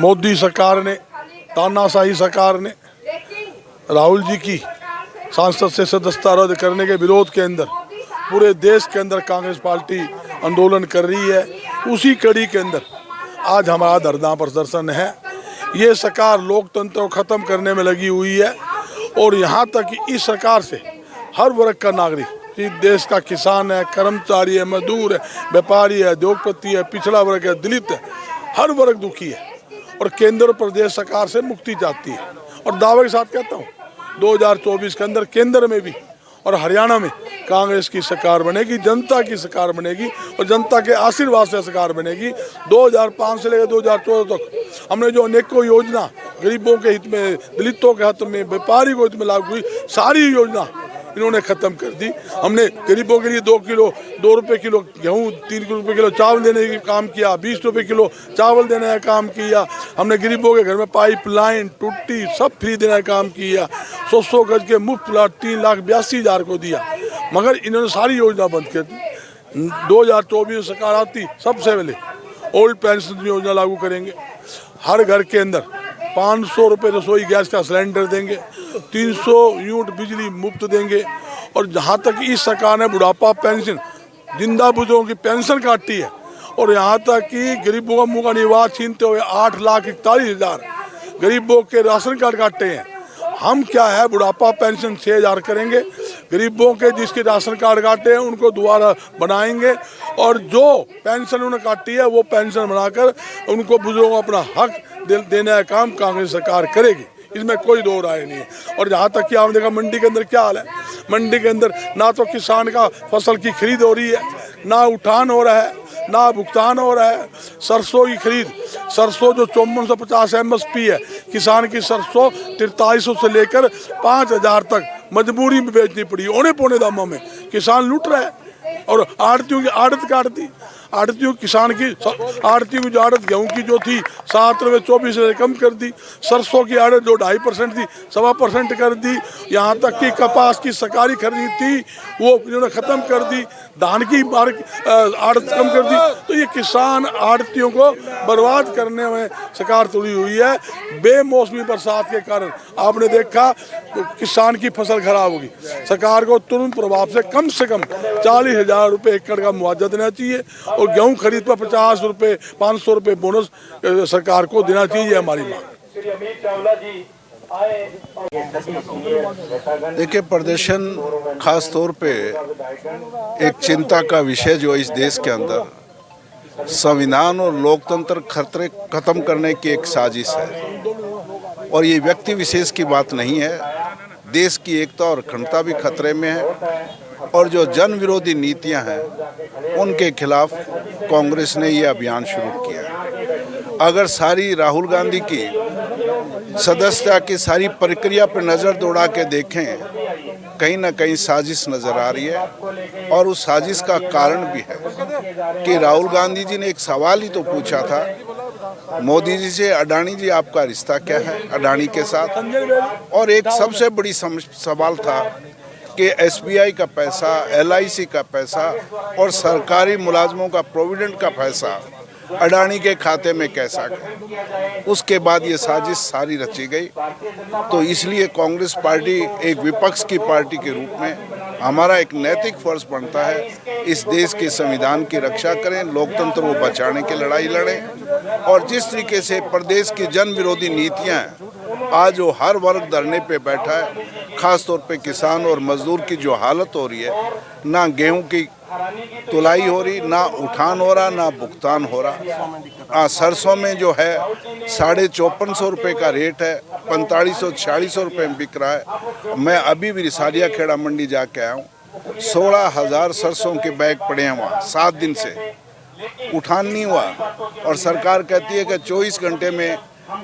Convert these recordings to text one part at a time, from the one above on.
मोदी सरकार ने, तानाशाही सरकार ने राहुल जी की सांसद से सदस्यता रद्द करने के विरोध के अंदर पूरे देश के अंदर कांग्रेस पार्टी आंदोलन कर रही है। उसी कड़ी के अंदर आज हमारा धरना प्रदर्शन है। ये सरकार लोकतंत्र को ख़त्म करने में लगी हुई है और यहाँ तक कि इस सरकार से हर वर्ग का नागरिक, इस देश का किसान है, कर्मचारी है, मजदूर है, व्यापारी है, उद्योगपति है, पिछड़ा वर्ग है, दलित है, हर वर्ग दुखी है और केंद्र और प्रदेश सरकार से मुक्ति चाहती है। और दावे के साथ कहता हूँ 2024 के अंदर केंद्र में भी और हरियाणा में कांग्रेस की सरकार बनेगी, जनता की सरकार बनेगी और जनता के आशीर्वाद से सरकार बनेगी। 2005 से लेकर 2014 तक हमने जो अनेकों योजना गरीबों के हित में, दलितों के हित में, व्यापारी को हित में लागू हुई, सारी योजना इन्होंने ख़त्म कर दी। हमने गरीबों के लिए 2 रुपये किलो गेहूँ, 3 रुपये किलो चावल देने का काम किया, 20 रुपये किलो चावल देने का काम किया। हमने गरीबों के घर में पाइप लाइन, टूटी सब फ्री देने का काम किया। 100 गज के मुफ्त प्लाट 3,82,000 को दिया, मगर इन्होंने सारी योजना बंद कर दी। 2024 सरकार आती सबसे पहले ओल्ड पेंशन योजना लागू करेंगे। हर घर के अंदर 500 रुपये रसोई गैस का सिलेंडर देंगे, 300 यूनिट बिजली मुफ्त देंगे। और जहाँ तक इस सरकार ने बुढ़ापा पेंशन, जिंदा बुजुर्गों की पेंशन काटी है और यहाँ तक कि गरीबों का मुँह का निवास छीनते हुए 8,41,000 गरीबों के राशन कार्ड काटे हैं। हम क्या है, बुढ़ापा पेंशन 6,000 करेंगे, गरीबों के जिसके राशन कार्ड काटे हैं उनको दोबारा बनाएंगे और जो पेंशन उन्होंने काटी है वो पेंशन बनाकर उनको बुजुर्गों को अपना हक देने का काम कांग्रेस सरकार करेगी, इसमें कोई दो राय नहीं है। और जहाँ तक कि आपने देखा मंडी के अंदर क्या हाल है, मंडी के अंदर ना तो किसान का फसल की खरीद हो रही है, ना उठान हो रहा है, ना भुगतान हो रहा है। सरसों की खरीद, सरसों जो 5450 MSP है, किसान की सरसों 4300 से लेकर 5,000 तक मजबूरी में बेचनी पड़ी, औने पौने दामों में किसान लूट रहा है। और आड़तियों की आड़त काट दी, आड़तियों किसान की आड़तियों की जो आड़त गेहूँ की जो थी 7 रुपये 24 से कम कर दी। सरसों की आड़त जो 2.5% थी 1.25% कर दी। यहाँ तक कि कपास की सरकारी खरीद थी वो इन्होंने ख़त्म कर दी, धान की आड़त कम कर दी। तो ये किसान आड़तियों को बर्बाद करने में सरकार तुली हुई है। बेमौसमी बरसात के कारण आपने देखा तो किसान की फसल खराब होगी। सरकार को तुरंत प्रभाव से कम 40,000 रुपये एकड़ का मुआवजा देना चाहिए और गेहूं खरीद पर 50 रुपये 500 रुपये बोनस सरकार को देना चाहिए, हमारी मांग। देखिए, प्रदर्शन खास तौर पे एक चिंता का विषय जो इस देश के अंदर संविधान और लोकतंत्र खतरे खत्म करने की एक साजिश है और ये व्यक्ति विशेष की बात नहीं है। देश की एकता और अखंडता भी खतरे में है और जो जन विरोधी नीतियां हैं उनके खिलाफ कांग्रेस ने ये अभियान शुरू किया। अगर सारी राहुल गांधी की सदस्यता की सारी प्रक्रिया पर नज़र दौड़ा के देखें, कहीं ना कहीं साजिश नज़र आ रही है और उस साजिश का कारण भी है कि राहुल गांधी जी ने एक सवाल ही तो पूछा था मोदी जी से, अडानी जी आपका रिश्ता क्या है अडानी के साथ। और एक सबसे बड़ी सवाल था कि SBI का पैसा, LIC का पैसा और सरकारी मुलाजमों का प्रोविडेंट का पैसा अडानी के खाते में कैसा गया। उसके बाद ये साजिश सारी रची गई। तो इसलिए कांग्रेस पार्टी एक विपक्ष की पार्टी के रूप में हमारा एक नैतिक फर्ज बनता है इस देश के संविधान की रक्षा करें, लोकतंत्र को बचाने की लड़ाई लड़ें। और जिस तरीके से प्रदेश की जन विरोधी नीतियाँ हैं, आज वो हर वर्ग धरने पे बैठा है, खास तौर पे किसान और मजदूर की जो हालत हो रही है, ना गेहूं की तुलाई हो रही, ना उठान हो रहा, ना भुगतान हो रहा। सरसों में जो है 5450 रुपये का रेट है, 4500-4600 रुपये में बिक रहा है। मैं अभी भी रिसालिया खेड़ा मंडी जाके आया हूँ, 16,000 सरसों के बैग पड़े हैं वहाँ, 7 दिन से उठान नहीं हुआ। और सरकार कहती है कि 24 घंटे में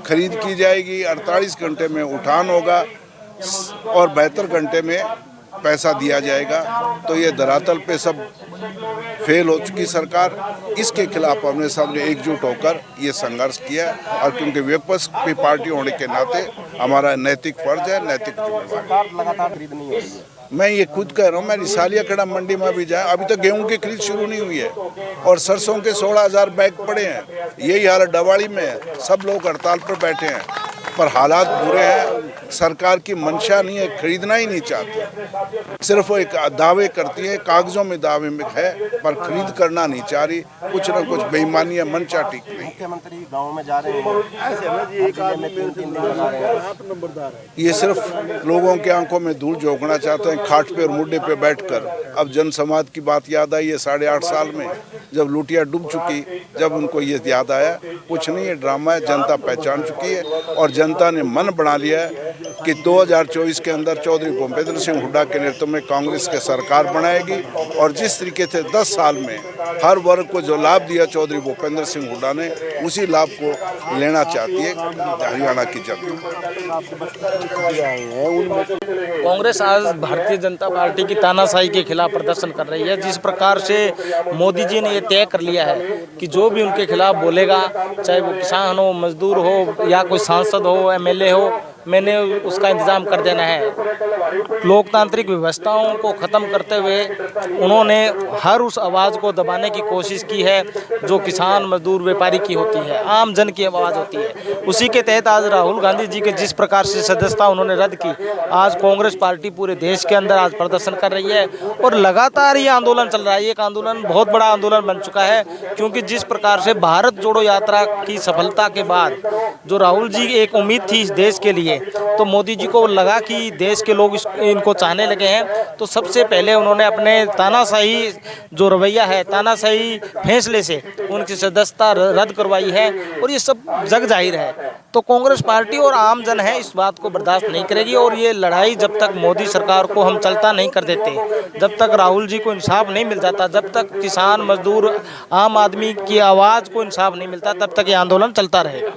खरीद की जाएगी, 48 घंटे में उठान होगा और 72 घंटे में पैसा दिया जाएगा, तो ये धरातल पे सब फेल हो चुकी सरकार। इसके खिलाफ हमने सामने एकजुट होकर ये संघर्ष किया, और क्योंकि विपक्ष की पार्टी होने के नाते हमारा नैतिक फर्ज है, नैतिक जिम्मेदारी। लगातार खरीद नहीं हो रही है। मैं ये खुद कह रहा हूँ, मैं रिसालिया खड़ा मंडी में भी जाए, अभी तक गेहूं की खरीद शुरू नहीं हुई है, और सरसों के 16,000 बैग पड़े हैं। यही हालत डवाड़ी में है, सब लोग हड़ताल पर बैठे हैं, पर हालात बुरे हैं। सरकार की मंशा नहीं है, खरीदना ही नहीं चाहती, सिर्फ एक दावे करती है, कागजों में दावे में है, पर खरीद करना नहीं चाह रही। कुछ न कुछ बेईमानी है, मंशा ठीक नहीं। मुख्यमंत्री गाँव में जा रहे हैं, जिले में 3-3 दिन लगा रहे हैं। ये सिर्फ लोगों के आंखों में धूल झोंकना चाहते हैं, खाट पे और मुड्डे पे बैठकर। अब जन समाज की बात याद आई है 8.5 साल में, जब लुटिया डूब चुकी, जब उनको ये याद आया। कुछ नहीं, ये ड्रामा है, जनता पहचान चुकी है, और जनता ने मन बना लिया है कि 2024 के अंदर चौधरी भूपेंद्र सिंह हुड्डा के नेतृत्व में कांग्रेस की सरकार बनाएगी। और जिस तरीके से 10 साल में हर वर्ग को जो लाभ दिया चौधरी भूपेंद्र सिंह हुड्डा ने, उसी लाभ को लेना चाहती है हरियाणा की जनता। कांग्रेस आज भारतीय जनता पार्टी की तानाशाही के खिलाफ प्रदर्शन कर रही है। जिस प्रकार से मोदी जी ने ये तय कर लिया है कि जो भी उनके खिलाफ बोलेगा, चाहे वो किसान हो, मजदूर हो, या कोई सांसद हो, एमएलए हो, मैंने उसका इंतज़ाम कर देना है। लोकतांत्रिक व्यवस्थाओं को ख़त्म करते हुए उन्होंने हर उस आवाज़ को दबाने की कोशिश की है जो किसान, मजदूर, व्यापारी की होती है, आम जन की आवाज़ होती है। उसी के तहत आज राहुल गांधी जी के जिस प्रकार से सदस्यता उन्होंने रद्द की, आज कांग्रेस पार्टी पूरे देश के अंदर आज प्रदर्शन कर रही है, और लगातार ये आंदोलन चल रहा है। एक आंदोलन बहुत बड़ा आंदोलन बन चुका है, क्योंकि जिस प्रकार से भारत जोड़ो यात्रा की सफलता के बाद जो राहुल जी एक उम्मीद थी इस देश के लिए, तो मोदी जी को लगा कि देश के लोग इनको चाहने लगे हैं, तो सबसे पहले उन्होंने अपने तानाशाही जो रवैया है, तानाशाही फैसले से उनकी सदस्यता रद्द करवाई है, और ये सब जग जाहिर है। तो कांग्रेस पार्टी और आम जन है इस बात को बर्दाश्त नहीं करेगी, और ये लड़ाई जब तक मोदी सरकार को हम चलता नहीं कर देते, जब तक राहुल जी को इंसाफ नहीं मिल जाता, जब तक किसान, मजदूर, आम आदमी की आवाज़ को इंसाफ नहीं मिलता, तब तक ये आंदोलन चलता रहेगा।